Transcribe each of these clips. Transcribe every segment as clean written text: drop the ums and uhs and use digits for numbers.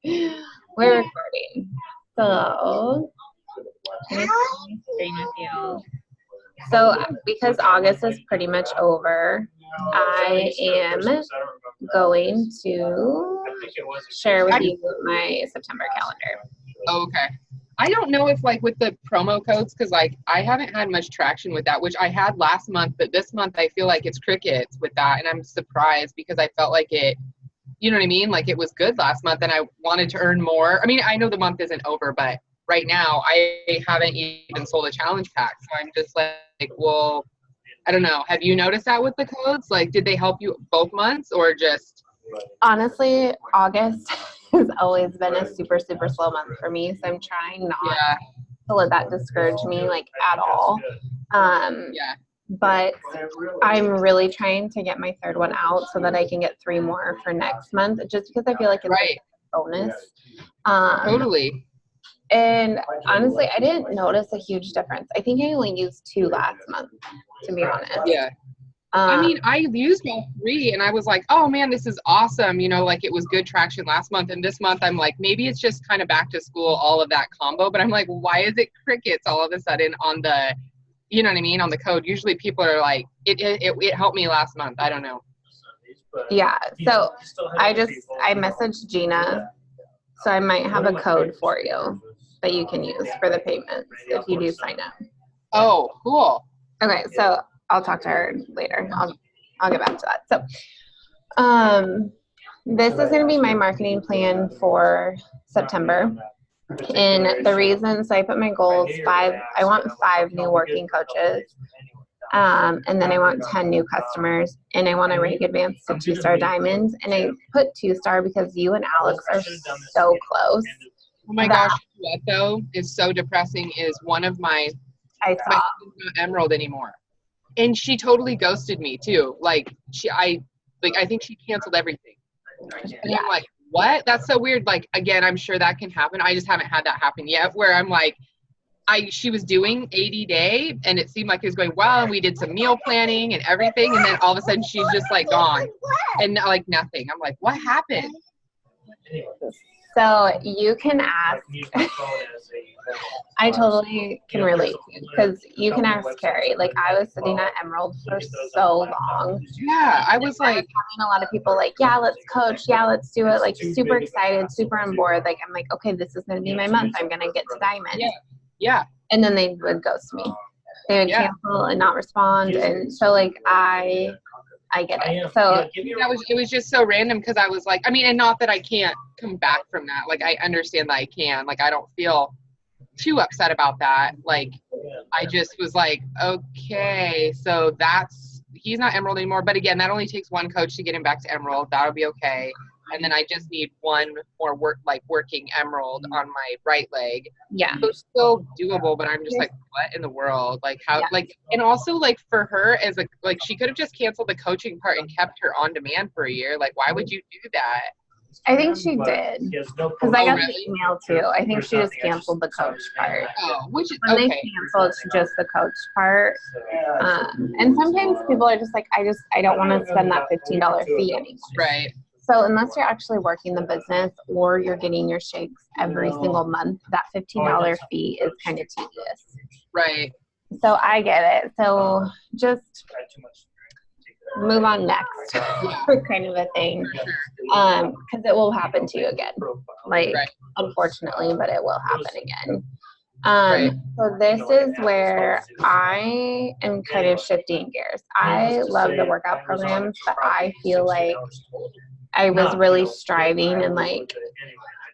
We're recording. So, let me share my screen with you. So, because August is pretty much over, I am going to share with you my September calendar. Okay. I don't know if like with the promo codes, because like I haven't had much traction with that, which I had last month, but this month I feel like it's crickets with that. And I'm surprised because I felt like it, you know what I mean? Like it was good last month and I wanted to earn more. I mean, I know the month isn't over, but right now I haven't even sold a challenge pack. So I'm just like, well, I don't know. Have you noticed that with the codes? Like, did they help you both months or just? Honestly, August has always been a super, super slow month for me. So I'm trying not to let that discourage me like at all. Yeah. But I'm really trying to get my third one out so that I can get 3 more for next month, just because I feel like it's Right. a bonus. Totally. And honestly, I didn't notice a huge difference. I think I only used 2 last month, to be honest. Yeah. I mean, I used all 3 and I was like, oh man, this is awesome. You know, like it was good traction last month. And this month I'm like, maybe it's just kind of back to school, all of that combo. But I'm like, why is it crickets all of a sudden on the, you know what I mean, on the code? Usually people are like, it helped me last month. I don't know. Yeah. So I messaged Gina. So I might have a code for you that you can use for the payments if you do sign up. Oh, cool. Okay, so I'll talk to her later. I'll get back to that. So, this is going to be my marketing plan for September. And the reason, so I put my goals I want 5 new working coaches. And then I want 10 new customers, and I want to rank advance to 2-star diamonds. And I put 2-star because you and Alex are so close. Oh my gosh, what though is so depressing is one of my not Emerald anymore. And she totally ghosted me too. Like I think she canceled everything. And I'm like, what? That's so weird. Like, again, I'm sure that can happen. I just haven't had that happen yet where I'm like, she was doing 80-day and it seemed like it was going well. And we did some meal planning and everything. And then all of a sudden she's just like gone and like nothing. I'm like, what happened? So you can ask, I totally can relate because you can ask Carrie. Like I was sitting at Emerald for so long. Yeah, I was like, having a lot of people like, yeah, let's coach. Yeah, let's do it. Like super excited, super on board. Like I'm like, okay, this is going to be my month. I'm going to get to diamond. Yeah. And then they would ghost me. They would cancel and not respond. And so like I get it. So it was just so random because I was like, I mean, and not that I can't come back from that. Like I understand that I can. Like I don't feel too upset about that. Like I just was like, okay, so he's not Emerald anymore. But again, that only takes one coach to get him back to Emerald. That'll be okay. And then I just need one more working Emerald on my right leg. Yeah. So it's still doable, but I'm just like, what in the world? Like how, and also like for her as she could have just canceled the coaching part and kept her on demand for a year. Like, why would you do that? I think she did. Because I got the email too. I think she just canceled the coach part. Oh, which is when they cancel, it's just the coach part. And sometimes people are just like, I don't want to spend that $15 fee anymore. Right. So unless you're actually working the business or you're getting your shakes every single month, that $15 fee is kind of tedious. Right. So I get it. So just move on next kind of a thing. Because it will happen to you again. Like, unfortunately, but it will happen again. So this is where I am kind of shifting gears. I love the workout programs, but I feel like I was really striving and like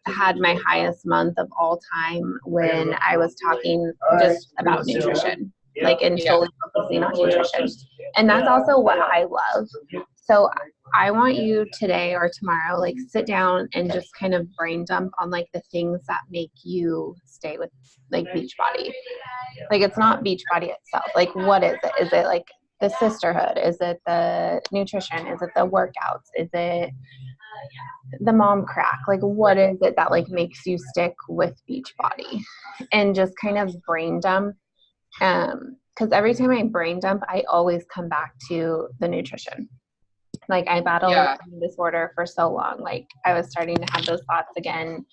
had my highest month of all time when I was talking just about nutrition, like and solely focusing on nutrition. And that's also what I love. So I want you today or tomorrow, like sit down and just kind of brain dump on like the things that make you stay with like Beachbody. Like it's not Beachbody itself. Like what is it? Is it like the sisterhood? Is it the nutrition? Is it the workouts? Is it the mom crack? Like what is it that like makes you stick with Beachbody? And just kind of brain dump. Because every time I brain dump, I always come back to the nutrition. Like I battled an eating disorder for so long. Like I was starting to have those thoughts again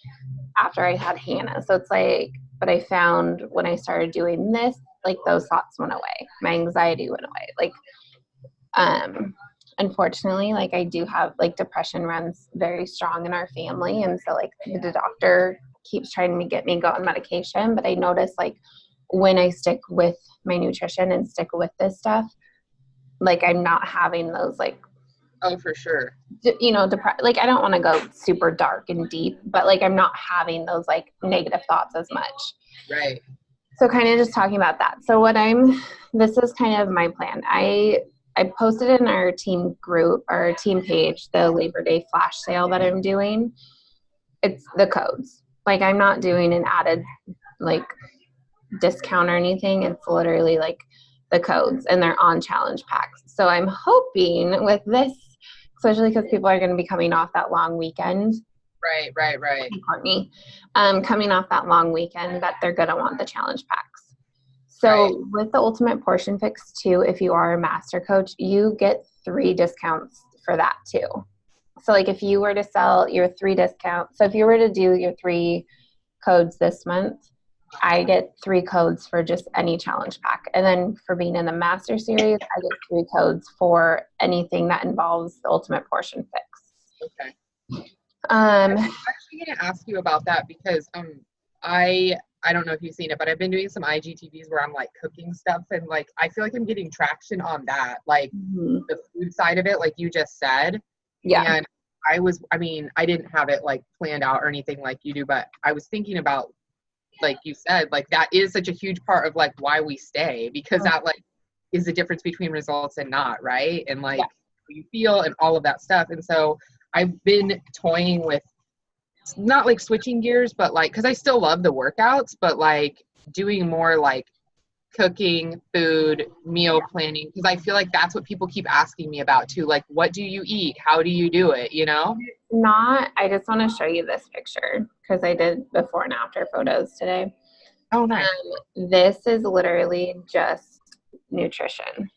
after I had Hannah. So it's like, but I found when I started doing this, like those thoughts went away. My anxiety went away. Like, unfortunately, like I do have like depression runs very strong in our family. And so like the doctor keeps trying to get me go on medication, but I notice like when I stick with my nutrition and stick with this stuff, like I'm not having those like, oh, for sure, like I don't want to go super dark and deep, but like I'm not having those like negative thoughts as much. Right. So kind of just talking about that. So this is kind of my plan. I posted in our team group, our team page, the Labor Day flash sale that I'm doing. It's the codes. Like I'm not doing an added like discount or anything. It's literally like the codes, and they're on challenge packs. So I'm hoping with this, especially because people are going to be coming off that long weekend. Right. Courtney, coming off that long weekend, that they're going to want the challenge packs. So with the Ultimate Portion Fix too, if you are a master coach, you get 3 discounts for that too. So like if you were to sell your 3 discounts, so if you were to do your 3 codes this month, I get 3 codes for just any challenge pack. And then for being in the master series, I get 3 codes for anything that involves the Ultimate Portion Fix. Okay. I'm actually going to ask you about that because I don't know if you've seen it, but I've been doing some IGTVs where I'm like cooking stuff, and like I feel like I'm getting traction on that, like the food side of it, like you just said. Yeah. And I didn't have it like planned out or anything like you do, but I was thinking about, like you said, like that is such a huge part of like why we stay, because that like is the difference between results and not, right? And like how you feel and all of that stuff. And so I've been toying with not like switching gears, but like, because I still love the workouts, but like doing more like cooking, food, meal planning, because I feel like that's what people keep asking me about too. Like, what do you eat? How do you do it? You know? I just want to show you this picture because I did before and after photos today. Oh, nice. This is literally just nutrition.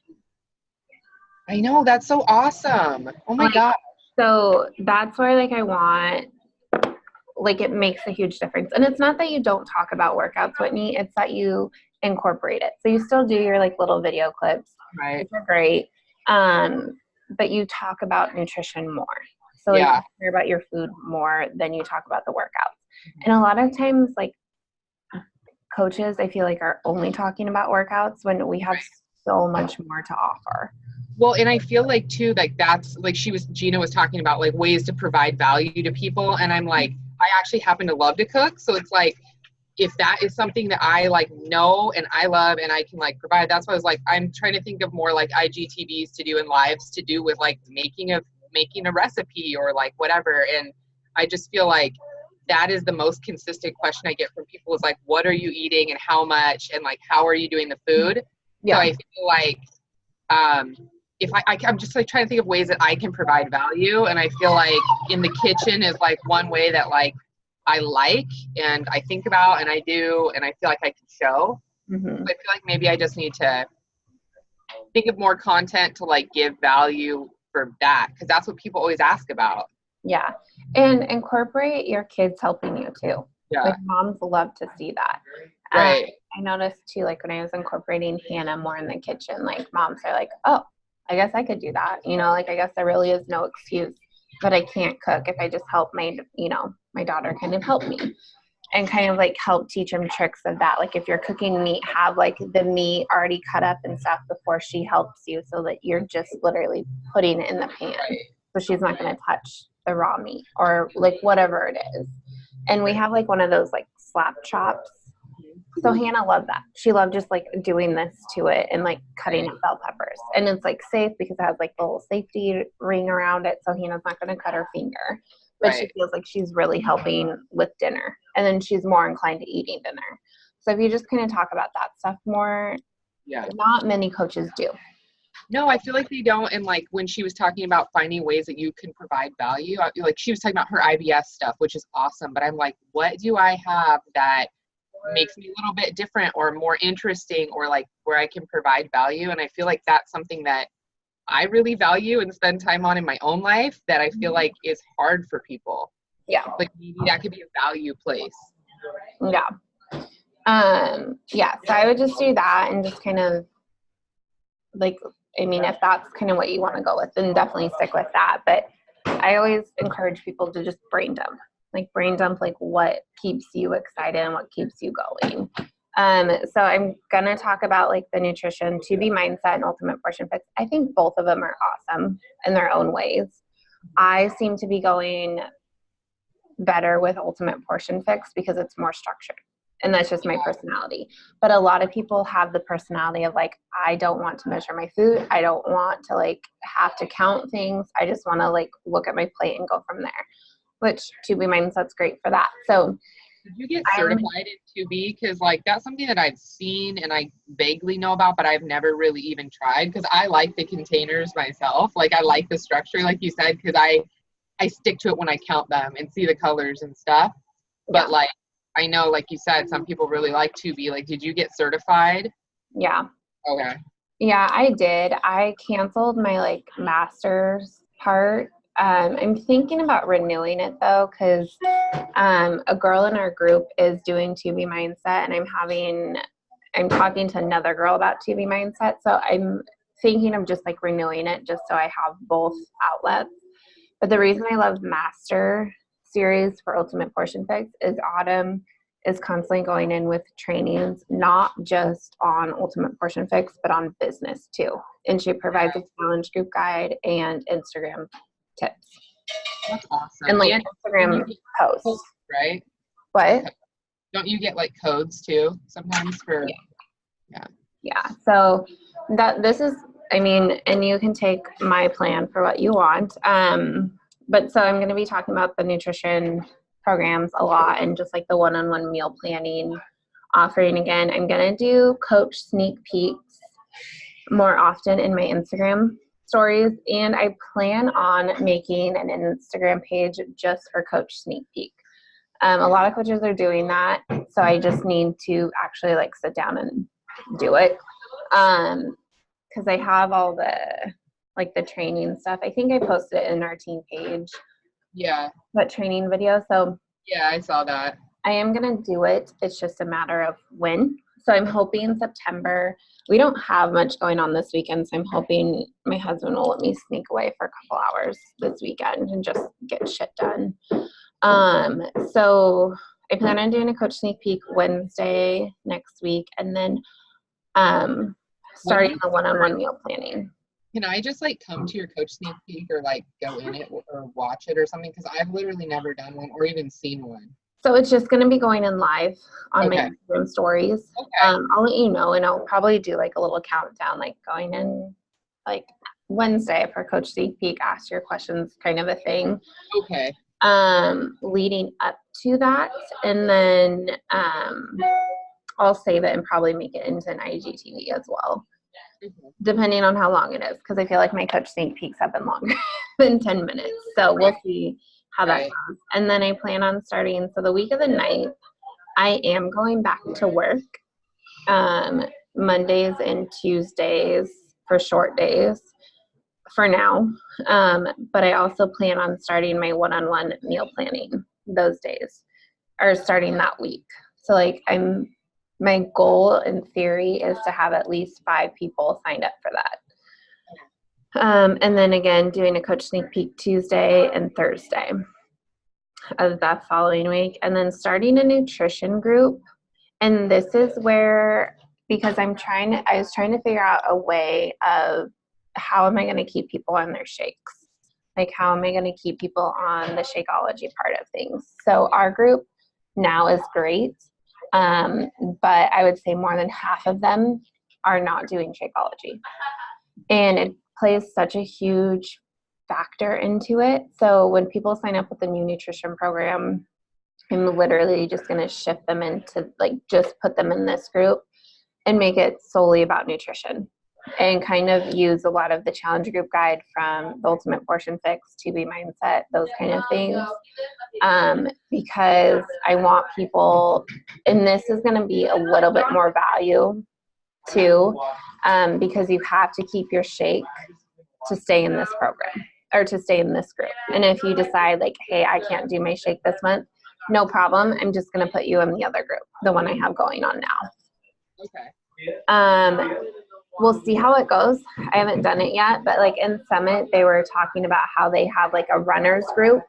I know, that's so awesome. Oh my God. So that's where like I want, like it makes a huge difference. And it's not that you don't talk about workouts, Whitney, it's that you incorporate it. So you still do your like little video clips, right, which are great. But you talk about nutrition more. So like you care about your food more than you talk about the workouts. And a lot of times like coaches, I feel like are only talking about workouts when we have so much more to offer. Well, and I feel like too, like that's like Gina was talking about like ways to provide value to people. And I'm like, I actually happen to love to cook. So it's like, if that is something that I like know and I love and I can like provide, that's why I was like, I'm trying to think of more like IGTVs to do and lives to do with like making a recipe or like whatever. And I just feel like that is the most consistent question I get from people is like, what are you eating and how much? And like, how are you doing the food? Yeah. So I feel like, if I'm just like trying to think of ways that I can provide value. And I feel like in the kitchen is like one way that like I like and I think about and I do and I feel like I can show. Mm-hmm. So I feel like maybe I just need to think of more content to like give value for that, because that's what people always ask about. Yeah. And incorporate your kids helping you too. Yeah. Like moms love to see that. Right. I noticed too, like when I was incorporating Hannah more in the kitchen, like moms are like, oh, I guess I could do that. You know, like I guess there really is no excuse that I can't cook if I just help my daughter kind of help me and kind of like help teach them tricks of that. Like if you're cooking meat, have like the meat already cut up and stuff before she helps you so that you're just literally putting it in the pan. Right. So she's not going to touch the raw meat or like whatever it is. And we have like one of those like slap chops. So Hannah loved that. She loved just like doing this to it and like cutting up bell peppers. And it's like safe because it has like the little safety ring around it. So Hannah's not going to cut her finger. But she feels like she's really helping with dinner. And then she's more inclined to eating dinner. So if you just kind of talk about that stuff more, not many coaches do. No, I feel like they don't. And like when she was talking about finding ways that you can provide value, like she was talking about her IBS stuff, which is awesome. But I'm like, what do I have that makes me a little bit different or more interesting or like where I can provide value? And I feel like that's something that I really value and spend time on in my own life that I feel like is hard for people. Yeah. Like maybe that could be a value place. Yeah. Yeah. So I would just do that and just kind of like, I mean, if that's kind of what you want to go with, then definitely stick with that. But I always encourage people to just brain dump, like what keeps you excited and what keeps you going. So I'm going to talk about like the nutrition, 2B Mindset and Ultimate Portion Fix. I think both of them are awesome in their own ways. I seem to be going better with Ultimate Portion Fix because it's more structured. And that's just my personality. But a lot of people have the personality of like, I don't want to measure my food. I don't want to like have to count things. I just want to like look at my plate and go from there, which 2B Mindset's great for that. So did you get certified in 2B? Because like that's something that I've seen and I vaguely know about, but I've never really even tried because I like the containers myself. Like I like the structure, like you said, because I stick to it when I count them and see the colors and stuff. But like, I know, like you said, some people really like 2B. Like, did you get certified? Yeah. Okay. Yeah, I did. I canceled my like master's part. I'm thinking about renewing it though, because a girl in our group is doing 2B Mindset, and I'm talking to another girl about 2B Mindset. So I'm thinking of just like renewing it just so I have both outlets. But the reason I love Master series for Ultimate Portion Fix is Autumn is constantly going in with trainings, not just on Ultimate Portion Fix, but on business too. And she provides a challenge group guide and Instagram tips. That's awesome. And like Instagram posts. Right? What? Don't you get like codes too sometimes for? Yeah. So this is, I mean, and you can take my plan for what you want. But so I'm going to be talking about the nutrition programs a lot and just like the one-on-one meal planning offering. Again, I'm going to do coach sneak peeks more often in my Instagram stories. And I plan on making an Instagram page just for coach sneak peek. A lot of coaches are doing that. So I just need to actually like sit down and do it. Cause I have all the, like the training stuff. I think I posted it in our team page. Yeah. That training video. So yeah, I saw that. I am going to do it. It's just a matter of when. So I'm hoping September. We don't have much going on this weekend. So I'm hoping my husband will let me sneak away for a couple hours this weekend and just get shit done. So I plan on doing a coach sneak peek Wednesday next week. And then, starting the one-on-one meal planning. Can I just like come to your coach sneak peek or like go in it or watch it or something? Because I've literally never done one or even seen one. So it's just going to be going in live on my Instagram stories. Okay. I'll let you know, and I'll probably do like a little countdown, like going in like Wednesday for Coach Sneak Peek, ask your questions kind of a thing. Okay. Leading up to that, and then I'll save it and probably make it into an IGTV as well, depending on how long it is, because I feel like my coach sneak peeks have been longer than 10 minutes. So we'll see how that goes. And then I plan on starting, so the week of the 9th, I am going back to work Mondays and Tuesdays for short days for now. But I also plan on starting my one-on-one meal planning those days, or starting that week. So like my goal in theory is to have at least 5 people signed up for that. And then again, doing a coach sneak peek Tuesday and Thursday of that following week. And then starting a nutrition group. And this is where, because I was trying to figure out a way of how am I going to keep people on their shakes? Like how am I going to keep people on the Shakeology part of things? So our group now is great. But I would say more than half of them are not doing Shakeology. And it plays such a huge factor into it. So when people sign up with the new nutrition program, I'm literally just going to shift them into like, just put them in this group and make it solely about nutrition and kind of use a lot of the challenge group guide from the Ultimate Portion Fix, 2B Mindset, those kind of things. Because I want people, and this is going to be a little bit more value too, because you have to keep your shake to stay in this program or to stay in this group. And if you decide like, hey, I can't do my shake this month, no problem. I'm just going to put you in the other group, the one I have going on now. Okay. We'll see how it goes. I haven't done it yet, but like in Summit, they were talking about how they have like a runners group,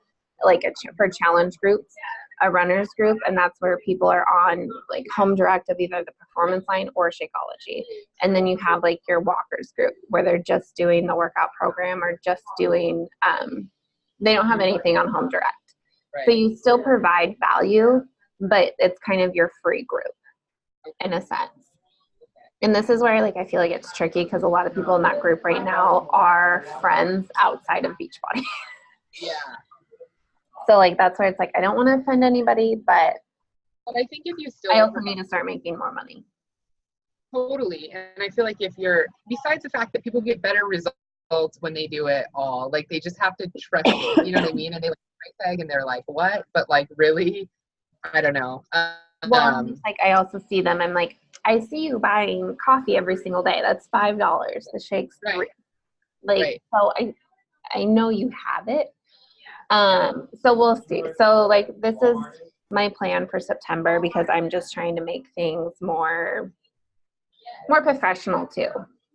like for challenge groups, a runners group. And that's where people are on like home direct of either the Performance Line or Shakeology. And then you have like your walkers group where they're just doing the workout program or just doing, they don't have anything on home direct. Right. So you still provide value, but it's kind of your free group in a sense. And this is where like I feel like it's tricky because a lot of people in that group right now are friends outside of Beachbody. Yeah. So like that's where it's like I don't want to offend anybody, but I think if you still I also need to start making more money. Totally. And I feel like if you're, besides the fact that people get better results when they do it all, like they just have to trust it, you know what I mean? And they like price tag and they're like, what? But like really, I don't know. Well, like I also see them. I'm like, I see you buying coffee every single day. That's $5. The shake's $3. Right. Like, Right. so I know you have it. So we'll see. So like, this is my plan for September because I'm just trying to make things more professional too.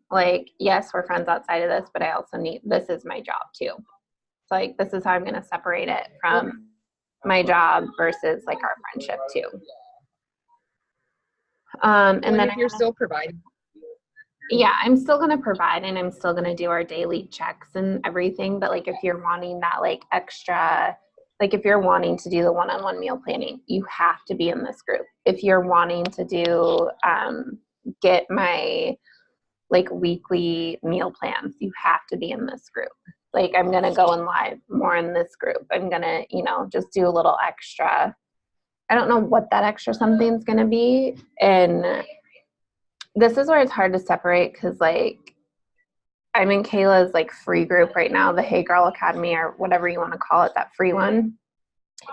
Like, yes, we're friends outside of this, but I also this is my job too. So like, this is how I'm going to separate it from my job versus like our friendship too. And then if you're still providing. Yeah, I'm still going to provide and I'm still going to do our daily checks and everything. But like, if you're wanting that like extra, like if you're wanting to do the one-on-one meal planning, you have to be in this group. If you're wanting to do, get my like weekly meal plans, you have to be in this group. Like I'm going to go in live more in this group. I'm going to, just do a little extra. I don't know what that extra something's going to be. And this is where it's hard to separate because like I'm in Kayla's like free group right now, the Hey Girl Academy or whatever you want to call it, that free one,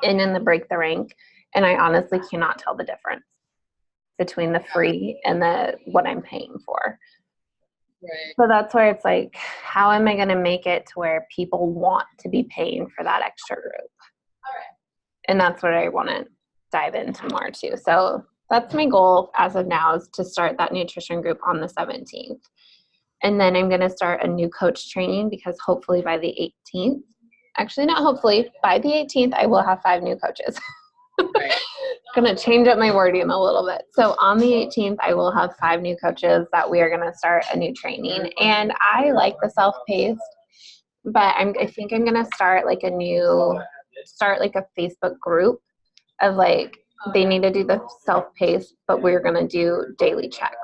and in the Break the Rank. And I honestly cannot tell the difference between the free and what I'm paying for. Right. So that's where it's like, how am I going to make it to where people want to be paying for that extra group? All right. And that's what I want to dive into more too. So that's my goal as of now, is to start that nutrition group on the 17th. And then I'm going to start a new coach training because hopefully by the 18th, actually not hopefully, by the 18th, I will have 5 new coaches. Right. Going to change up my wording a little bit. So on the 18th, I will have 5 new coaches that we are going to start a new training. And I like the self-paced, but I think I'm going to start like a Facebook group of like, they need to do the self-paced, but we're going to do daily checks,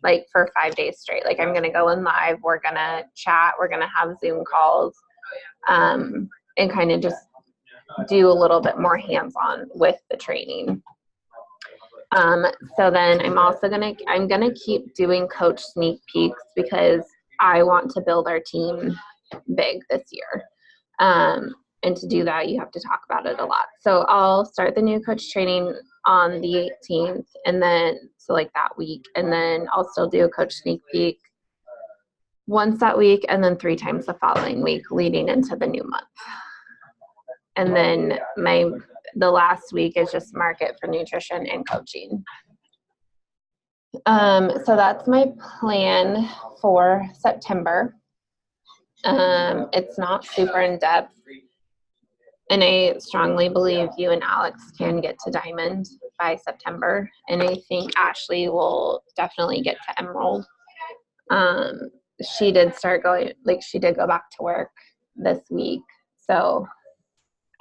like for 5 days straight. Like I'm going to go in live, we're going to chat, we're going to have Zoom calls, and kind of just do a little bit more hands-on with the training. So then I'm going to keep doing coach sneak peeks because I want to build our team big this year. And to do that, you have to talk about it a lot. So I'll start the new coach training on the 18th and then, so like that week, and then I'll still do a coach sneak peek once that week and then 3 times the following week leading into the new month. And then the last week is just market for nutrition and coaching. So that's my plan for September. It's not super in depth. And I strongly believe you and Alex can get to Diamond by September. And I think Ashley will definitely get to Emerald. She did go back to work this week. So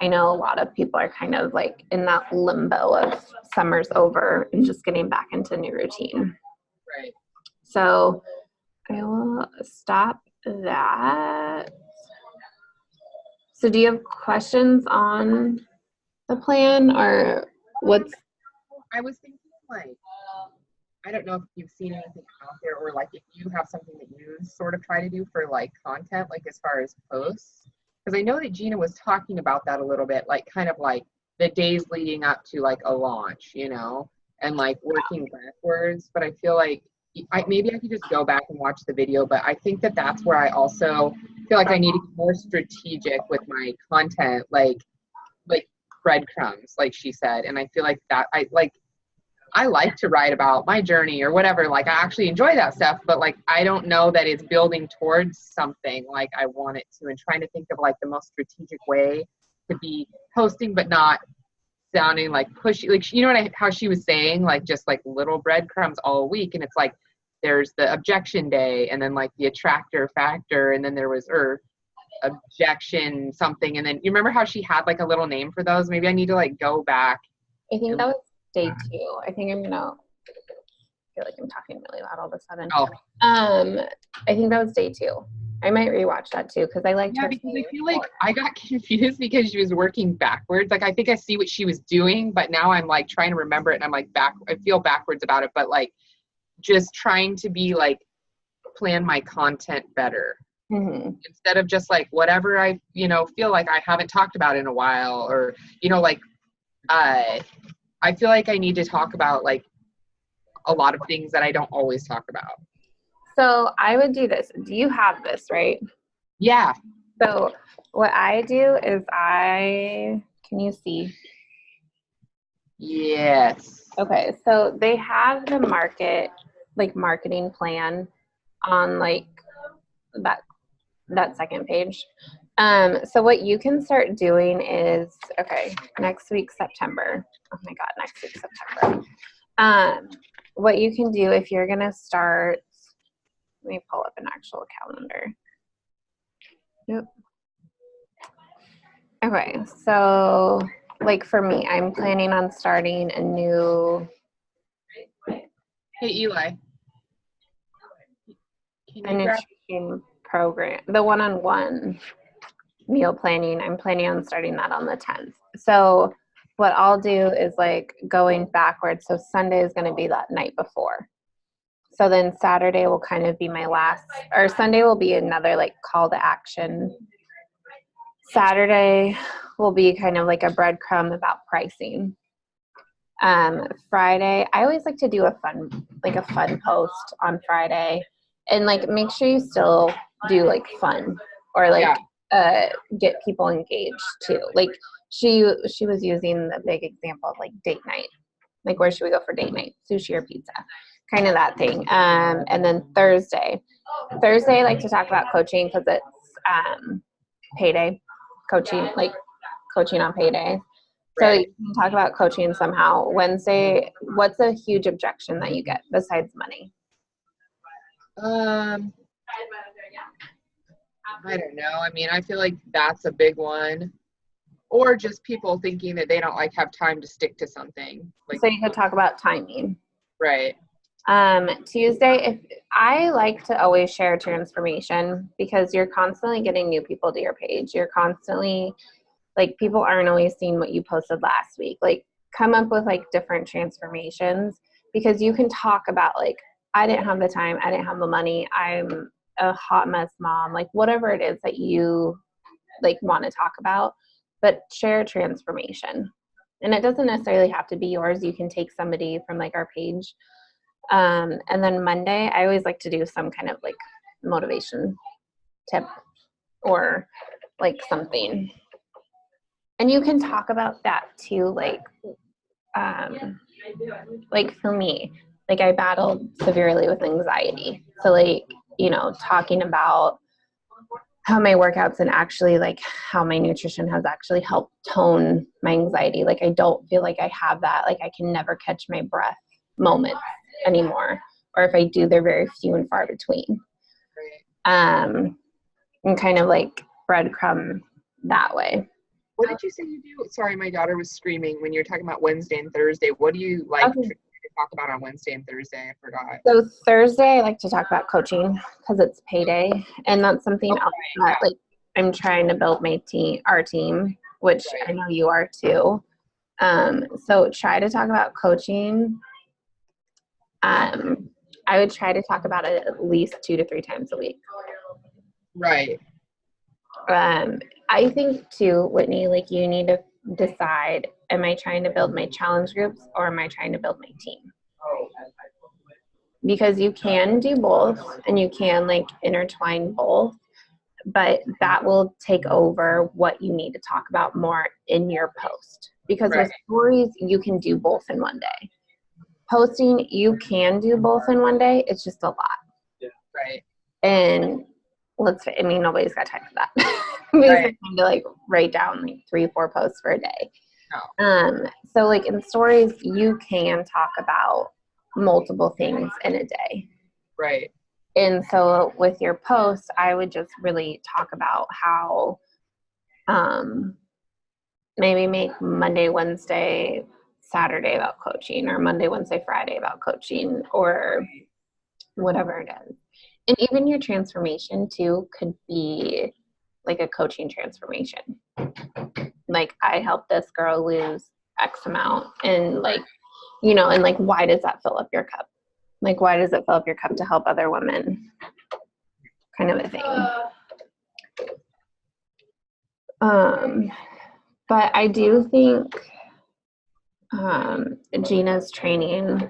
I know a lot of people are kind of like in that limbo of summer's over and just getting back into new routine. Right. So I will stop that. So do you have questions on the plan or what's? I was thinking like, I don't know if you've seen anything out there or like if you have something that you sort of try to do for like content, like as far as posts. Because I know that Gina was talking about that a little bit, like kind of like the days leading up to like a launch, and like working backwards. But I feel like maybe I could just go back and watch the video, but I think that that's where I also feel like I need to be more strategic with my content, like breadcrumbs, like she said. And I feel like that I like to write about my journey or whatever. Like I actually enjoy that stuff, but like I don't know that it's building towards something like I want it to, and trying to think of like the most strategic way to be posting, but not sounding like pushy. Like, you know how she was saying, like just like little breadcrumbs all week. And it's like there's the objection day, and then like the attractor factor, and then there was objection something, and then you remember how she had like a little name for those? Maybe I need to like go back. I think that was day 2. I think I feel like I'm talking really loud all of a sudden. Oh. I think that was day 2. I might rewatch that too, because I liked her. Because I feel like I got confused because she was working backwards. Like I think I see what she was doing, but now I'm like trying to remember it, and I'm like I feel backwards about it, but like just trying to be like plan my content better. Mm-hmm. Instead of just like whatever I feel like I haven't talked about in a while, or like I feel like I need to talk about like a lot of things that I don't always talk about. So I would do this. Do you have this, right? Yeah. So what I do is can you see? Yes. Okay. So they have the marketing plan on like that second page. So what you can start doing is, next week, September. Oh my God, next week, September. What you can do if you're going to start, let me pull up an actual calendar. Yep. Okay, so like for me, I'm planning on starting a new. Hey, Eli. A nutrition program, the one-on-one meal planning. I'm planning on starting that on the 10th. So what I'll do is like going backwards. So Sunday is going to be that night before. So then Saturday will kind of be my last, or Sunday will be another like call to action. Saturday will be kind of like a breadcrumb about pricing. Friday, I always like to do a fun post on Friday, and like make sure you still do like fun or like get people engaged too. Like she was using the big example of like date night. Like where should we go for date night? Sushi or pizza? Kind of that thing. And then Thursday I like to talk about coaching because it's payday coaching, like coaching on payday. So you can talk about coaching somehow. Wednesday, what's a huge objection that you get besides money? I don't know. I mean, I feel like that's a big one. Or just people thinking that they don't like have time to stick to something. Like, so you could talk about timing. Right. Tuesday, I like to always share transformation because you're constantly getting new people to your page. You're constantly, like, people aren't always seeing what you posted last week. Like, come up with like different transformations, because you can talk about like, I didn't have the time, I didn't have the money, I'm a hot mess mom, like whatever it is that you like want to talk about, but share transformation. And it doesn't necessarily have to be yours. You can take somebody from like our page. And then Monday, I always like to do some kind of like motivation tip or like something. And you can talk about that too. Like for me, like I battled severely with anxiety. So like, you know, talking about how my workouts and actually like how my nutrition has actually helped tone my anxiety. Like I don't feel like I have that. Like I can never catch my breath moments anymore. Or if I do, they're very few and far between. And kind of like breadcrumb that way. What did you say you do? Sorry, my daughter was screaming when you were talking about Wednesday and Thursday. What do you like to talk about on Wednesday and Thursday? I forgot. So Thursday, I like to talk about coaching because it's payday, and that's something else that like I'm trying to build our team, which I know you are too. So try to talk about coaching. I would try to talk about it at least 2 to 3 times a week. Right. I think too, Whitney, like you need to decide, am I trying to build my challenge groups or am I trying to build my team? because you can do both and you can like intertwine both, but that will take over what you need to talk about more in your post. Because with stories, you can do both in one day. Posting, you can do both in one day. It's just a lot. Yeah. Right. And nobody's got time for that. Nobody's got time to like write down like 3-4 posts for a day. No. So like in stories, you can talk about multiple things in a day. Right. And so with your post, I would just really talk about how maybe make Monday, Wednesday, Saturday about coaching, or Monday, Wednesday, Friday about coaching, or whatever it is. And even your transformation too could be like a coaching transformation. Like, I helped this girl lose X amount, and like, and like, why does that fill up your cup? Like, why does it fill up your cup to help other women? Kind of a thing. But I do think Gina's training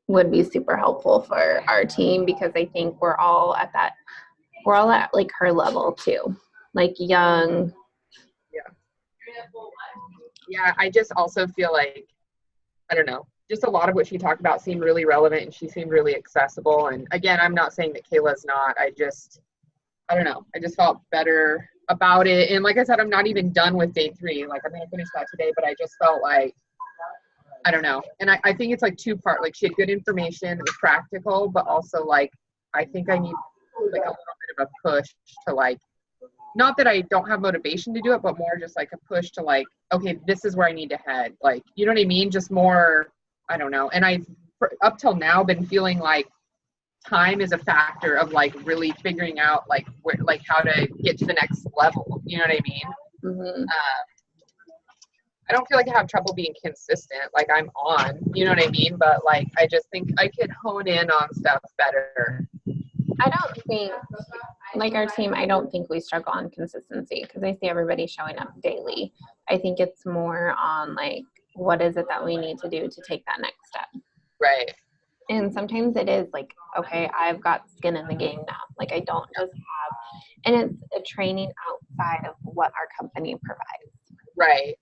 would be super helpful for our team, because I think we're all at like her level too, like young. Yeah, I just also feel like, I don't know, just a lot of what she talked about seemed really relevant, and she seemed really accessible. And again, I'm not saying that Kayla's not. I don't know. I just felt better about it. And like I said, I'm not even done with day 3. Like, I'm going to finish that today, but I just felt like, I don't know. And I think it's like 2-part. Like, she had good information, it was practical, but also like, I think I need like a little bit of a push to like, not that I don't have motivation to do it, but more just like a push to like, okay, this is where I need to head. Like, you know what I mean? Just more, I don't know. And I've up till now been feeling like time is a factor of like really figuring out like where, like how to get to the next level. You know what I mean? Mm-hmm. I don't feel like I have trouble being consistent. Like, I'm on, you know what I mean? But like, I just think I could hone in on stuff better. I don't think, like our team, I don't think we struggle on consistency, because I see everybody showing up daily. I think it's more on like, what is it that we need to do to take that next step? Right. And sometimes it is like, okay, I've got skin in the game now. Like, I don't just have, and it's a training outside of what our company provides. Right.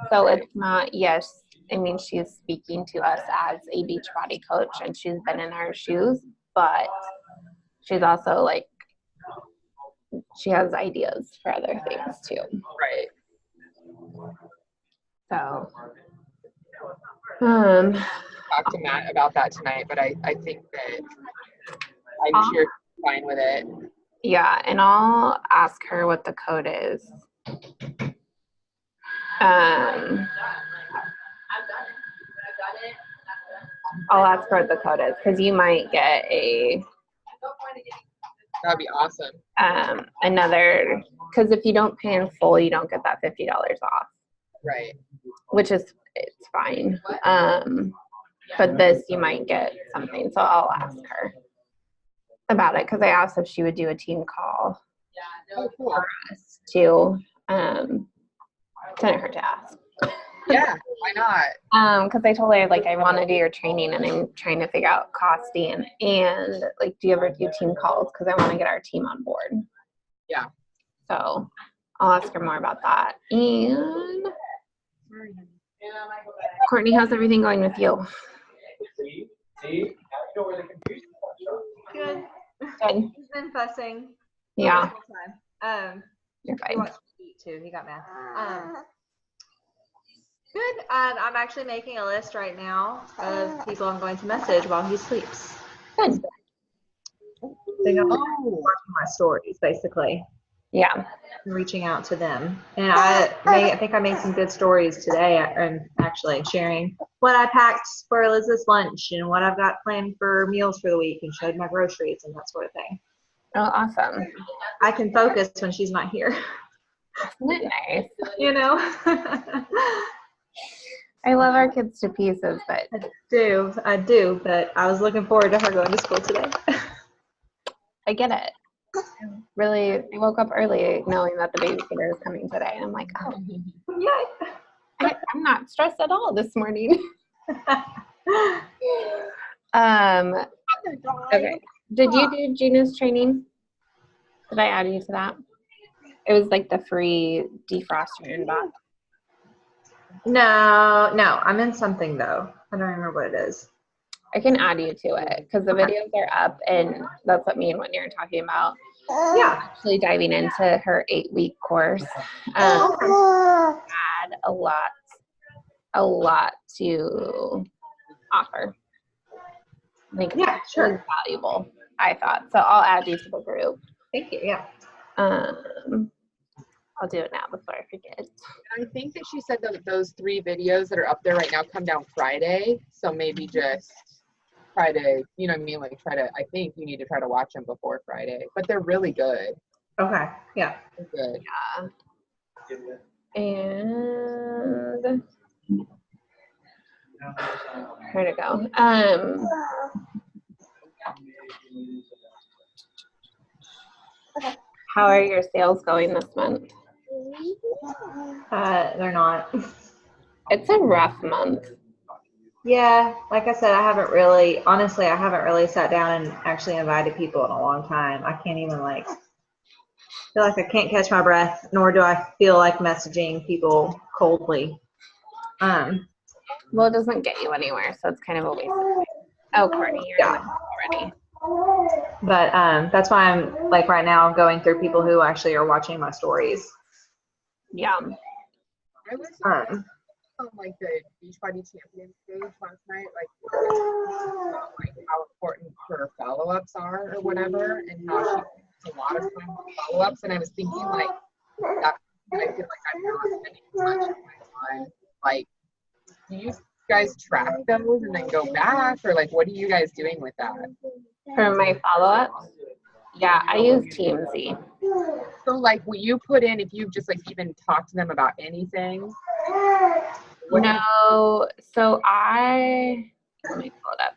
So it's not, yes, I mean, she's speaking to us as a Beachbody coach, and she's been in our shoes, but she's also like, she has ideas for other things too. Right. So, talk to Matt about that tonight, but I think that I'm sure she's fine with it. Yeah, and I'll ask her what the code is. I'll ask her what the code is, because you might get That'd be awesome. Another, because if you don't pay in full, you don't get that $50 off. Right. Which is, it's fine. But this, you might get something. So I'll ask her about it, because I asked if she would do a team call for us to send her to ask. Yeah, why not? Because I told her, like, I want to do your training, and I'm trying to figure out costing, and like, do you ever do team calls? Because I want to get our team on board. Yeah. So I'll ask her more about that. And Courtney, how's everything going with you? Good. Good. He's been fussing. Yeah. The whole time. You're He fine. wants to eat too. He got mad. Good. I'm actually making a list right now of people I'm going to message while he sleeps. Good. They're going to be watching my stories, basically. Yeah. And reaching out to them. And I think I made some good stories today, and actually sharing what I packed for Elizabeth's lunch and what I've got planned for meals for the week, and showed my groceries and that sort of thing. Oh, awesome. I can focus when she's not here. Isn't it nice? You know? I love our kids to pieces, but I do, but I was looking forward to her going to school today. I get it. Really, I woke up early knowing that the babysitter is coming today, and I'm like, oh, yay. I'm not stressed at all this morning. Okay. Did you do Gina's training? Did I add you to that? It was like the free defrost your inbox. No, I'm in something though. I don't remember what it is. I can add you to it because the videos are up, and that's what me and Whitney are talking about. Yeah. Actually diving into her 8-week course. Had a lot to offer. Like, yeah, sure. It was valuable, I thought. So I'll add you to the group. Thank you. Yeah. I'll do it now before I forget. I think that she said that those 3 videos that are up there right now come down Friday. So maybe just try to, you know what I mean? Like I think you need to try to watch them before Friday, but they're really good. Okay. Yeah. They're good. Yeah. And where'd it go? How are your sales going this month? They're not. It's a rough month. Yeah, like I said, I haven't really sat down and actually invited people in a long time. I can't even feel like I can't catch my breath, nor do I feel like messaging people coldly. Well, it doesn't get you anywhere, so it's kind of a waste of time. Oh, Courtney, you're in already. But that's why I'm right now going through people who actually are watching my stories. Yeah. I was on the Beachbody Champions page last night, how important her follow-ups are or whatever, and how she takes a lot of time on follow-ups. And I was thinking that I feel like I'm not spending much of my time. Do you guys track those and then go back, or what are you guys doing with that? For my follow-ups? Yeah, I use TMZ. So will you put in, if you just even talk to them about anything? No, so let me pull it up.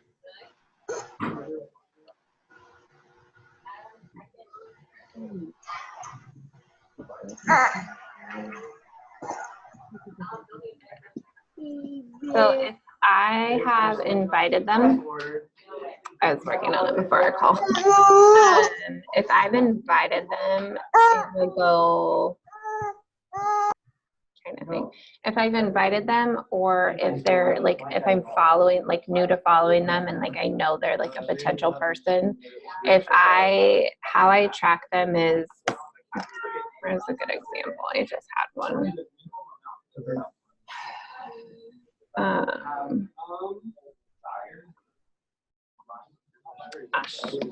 So if I have invited them, I was working on it before I called. If I've invited them, it will go, trying to think. If I've invited them, or if they're if I'm following, new to following them, and I know they're a potential person, how I track them is, where's a good example? I just had one.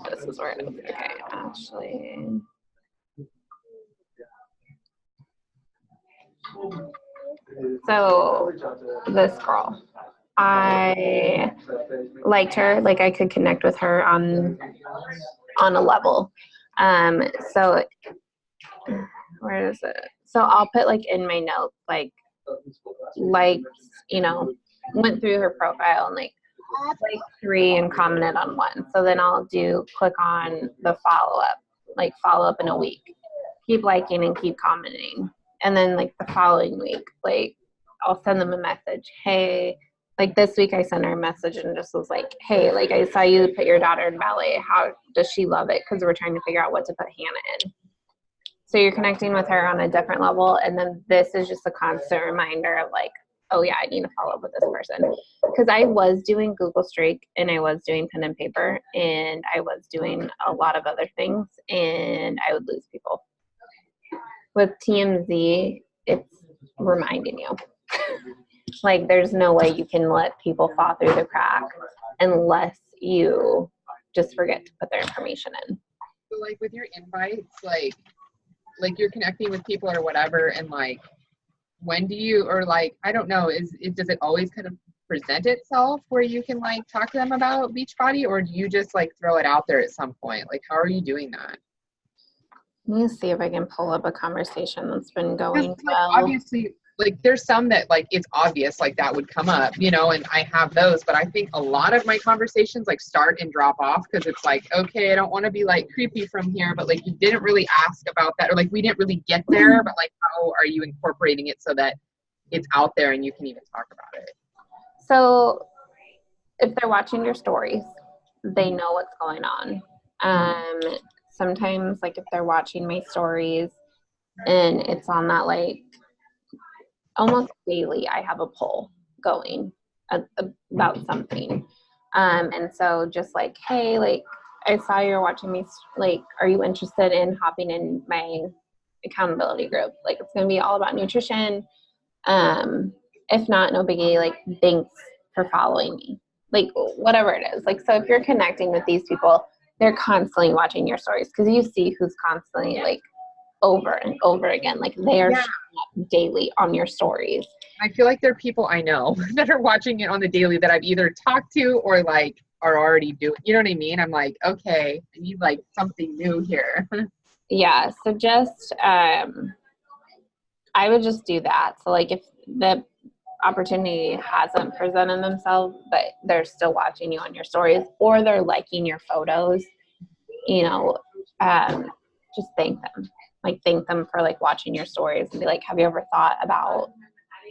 This is where it is. Okay, Ashley. So this girl, I liked her. I could connect with her on a level. So where is it? So I'll put in my notes went through her profile and 3 and commented on 1. So then I'll click on the follow up in a week, keep liking and keep commenting. And then the following week, I'll send them a message. Hey, this week I sent her a message and just was hey, I saw you put your daughter in ballet. How does she love it? Because we're trying to figure out what to put Hannah in. So you're connecting with her on a different level. And then this is just a constant reminder of oh yeah, I need to follow up with this person. Because I was doing Google Streak, and I was doing pen and paper, and I was doing a lot of other things, and I would lose people. With TMZ, it's reminding you. There's no way you can let people fall through the crack unless you just forget to put their information in. So with your invites, you're connecting with people or whatever, and when do you, or I don't know, does it always kind of present itself where you can talk to them about Beachbody, or do you just throw it out there at some point? How are you doing that? Let me see if I can pull up a conversation that's been going well. Obviously, there's some that it's obvious that would come up, and I have those, but I think a lot of my conversations start and drop off because it's okay, I don't want to be creepy from here, but you didn't really ask about that, or we didn't really get there, but how are you incorporating it so that it's out there and you can even talk about it? So if they're watching your stories, they know what's going on. Sometimes, like, if they're watching my stories and it's on that, like, almost daily, I have a poll going about something. And so just like, hey, like, I saw you're watching me, like, are you interested in hopping in my accountability group? Like, it's going to be all about nutrition. If not, no biggie, like, thanks for following me. Like, whatever it is. Like, so if you're connecting with these people, they're constantly watching your stories because you see who's constantly, like, over and over again. Like, they are showing up daily on your stories. I feel like there are people I know that are watching it on the daily that I've either talked to or like are already doing, you know what I mean? I'm like, okay, I need like something new here. Yeah. So just, I would just do that. So like if the opportunity hasn't presented themselves, but they're still watching you on your stories or they're liking your photos, you know, just thank them. Like, thank them for like watching your stories and be like, have you ever thought about,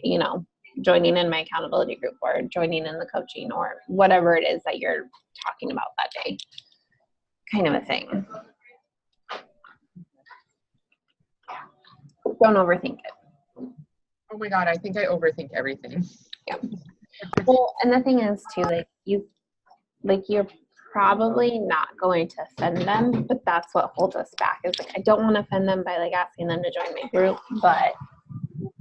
you know, joining in my accountability group or joining in the coaching or whatever it is that you're talking about that day, kind of a thing. Don't overthink it. Oh my God, I think I overthink everything. Yeah. Well, and the thing is too, like, you're probably not going to offend them, but that's what holds us back. Is like, I don't want to offend them by like asking them to join my group, but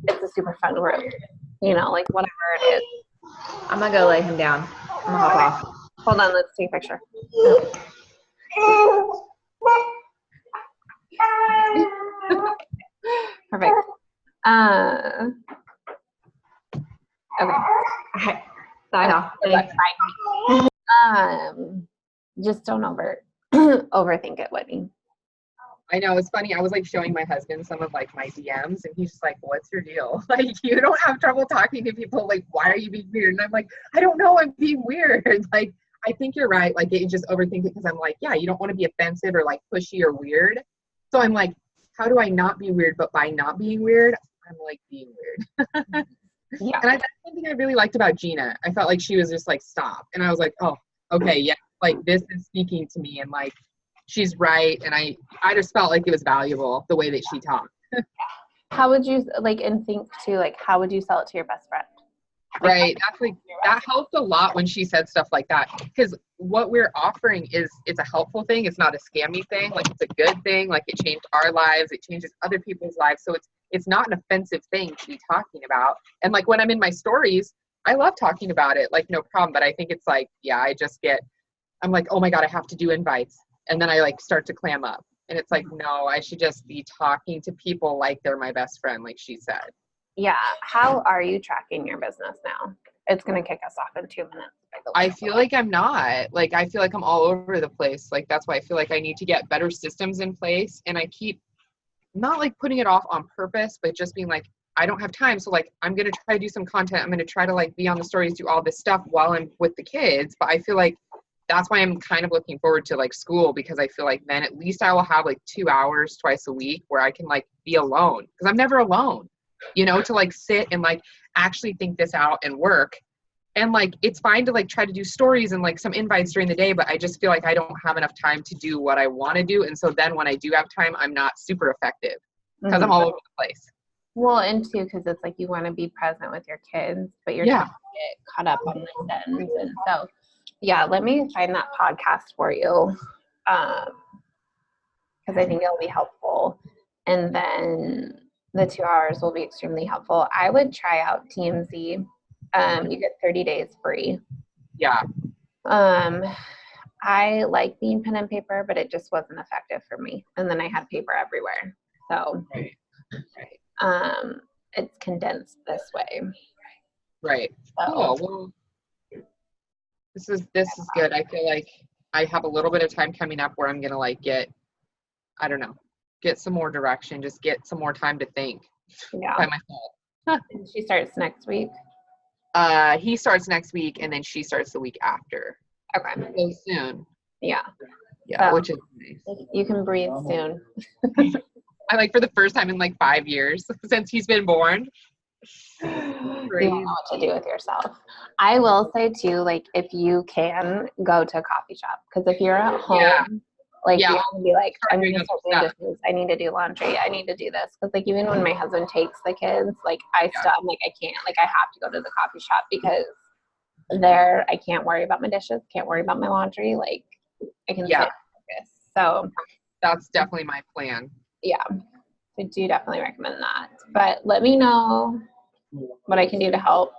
it's a super fun group, you know, like whatever it is. I'm gonna go lay him down. I'm gonna hop off. Hold on, let's take a picture. Perfect. Okay. Okay. Bye now. Bye. Just don't overthink it, Whitney. I know, it's funny. I was like showing my husband some of like my DMs and he's just like, what's your deal? Like, you don't have trouble talking to people. Like, why are you being weird? And I'm like, I don't know. I'm being weird. Like, I think you're right. Like, you just overthink it because I'm like, yeah, you don't want to be offensive or like pushy or weird. So I'm like, how do I not be weird? But by not being weird, I'm like being weird. Yeah. And that's something I really liked about Gina. I felt like she was just like, stop. And I was like, oh, okay, yeah, like this is speaking to me and like she's right. And I just felt like it was valuable the way that she talked. How would you like, and think too, like, how would you sell it to your best friend? Like, right. That's like, that helped a lot when she said stuff like that. Because what we're offering is, it's a helpful thing. It's not a scammy thing. Like, it's a good thing. Like, it changed our lives. It changes other people's lives. So it's not an offensive thing to be talking about. And like when I'm in my stories, I love talking about it, like no problem. But I think it's like, yeah, I'm like, oh my God, I have to do invites. And then I like start to clam up. And it's like, no, I should just be talking to people like they're my best friend, like she said. Yeah. How are you tracking your business now? It's going to kick us off in 2 minutes. I feel like I'm not. Like, I feel like I'm all over the place. Like, that's why I feel like I need to get better systems in place. And I keep not like putting it off on purpose, but just being like, I don't have time. So like, I'm going to try to do some content. I'm going to try to like be on the stories, do all this stuff while I'm with the kids. But I feel like that's why I'm kind of looking forward to like school, because I feel like then at least I will have like 2 hours twice a week where I can like be alone, because I'm never alone, you know, to like sit and like actually think this out and work. And like, it's fine to like try to do stories and like some invites during the day, but I just feel like I don't have enough time to do what I want to do. And so then when I do have time, I'm not super effective because I'm all over the place. Well, and too, because it's like you want to be present with your kids, but you're trying to get caught up on the ends. And so, yeah, let me find that podcast for you, because I think it'll be helpful. And then the 2 hours will be extremely helpful. I would try out TMZ. You get 30 days free. Yeah. I like being pen and paper, but it just wasn't effective for me. And then I had paper everywhere. So it's condensed this way. Right. So, cool. Well, this is good. I feel like I have a little bit of time coming up where I'm gonna like get some more direction, just get some more time to think by myself. She starts next week. He starts next week, and then she starts the week after. Okay. So soon. Yeah. Yeah, So, which is nice. You can breathe soon. I like for the first time in like 5 years since he's been born, You don't know what to do with yourself. I will say too, like if you can go to a coffee shop, because if you're at home, like you want to be like, I'm gonna start doing dishes. I need to do laundry. I need to do this. Because like even when my husband takes the kids, like I'm like I can't. Like I have to go to the coffee shop because there I can't worry about my dishes. Can't worry about my laundry. Like I can sit and focus. So that's definitely my plan. Yeah, I do definitely recommend that. But let me know what I can do to help.